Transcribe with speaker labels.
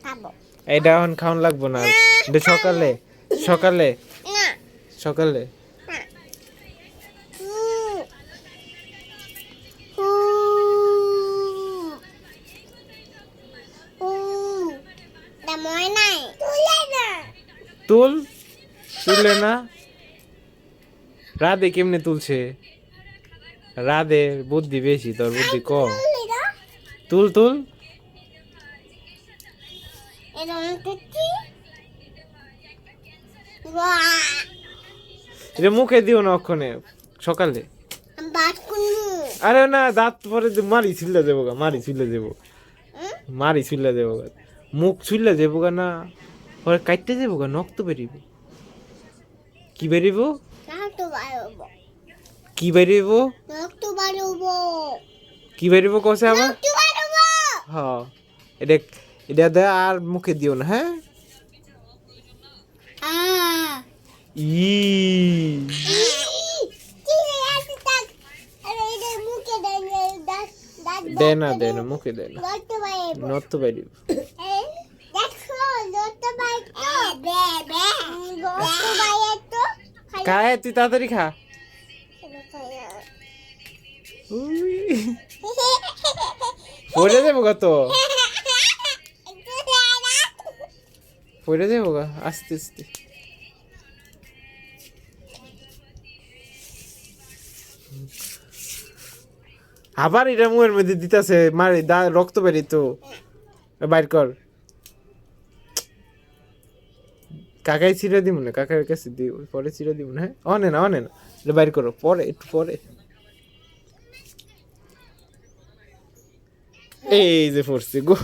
Speaker 1: খাবো।
Speaker 2: এটা এখন খাওয়ান লাগবো না, এটা সকালে সকালে
Speaker 1: না
Speaker 2: সকালে।
Speaker 1: না হুম হুম মনে নাই তুলে না
Speaker 2: তুলে না। রাধে কেমনে তুলছে? রাধে বুদ্ধি বেশি, তোর বুদ্ধি কম। তুল তুল। এটা মুখে দিও না অক্ষণে, সকালে। আরে না, দাঁত পরে মারি ছিলে দেবো গা, মারি ছিলে দেবো, মারি ছিলে দেবো গা, মুখ ছুললে দেবো গা না, পরে কাটতে দেবো গা, নখ তো বেরিব। কি বেরিব? কি বেরিব? কি বেরিব কষে আবার? হ্যাঁ, এটা এটা দে, আর মুখে দিও না, হ্যাঁ। দে না দে না, মুখে দে না, নখ তো বেরিব। খায়, তুই তাড়াতাড়ি খা। পড়ে দেবো গা তো, পড়ে দেবো গা আস্তে আস্তে। আবার এটা মুখের মধ্যে দিতেছে, মারি রক্ত বেরি তো, বাইর কর। কাকাই ছিঁড়ে দিব না, কাকার কাছে দিব, পরে ছিঁড়ে দিব না, হ্যাঁ। অনে না অনে না, এটা বাইর করো পরে, একটু পরে। এই যে পড়ছে গো।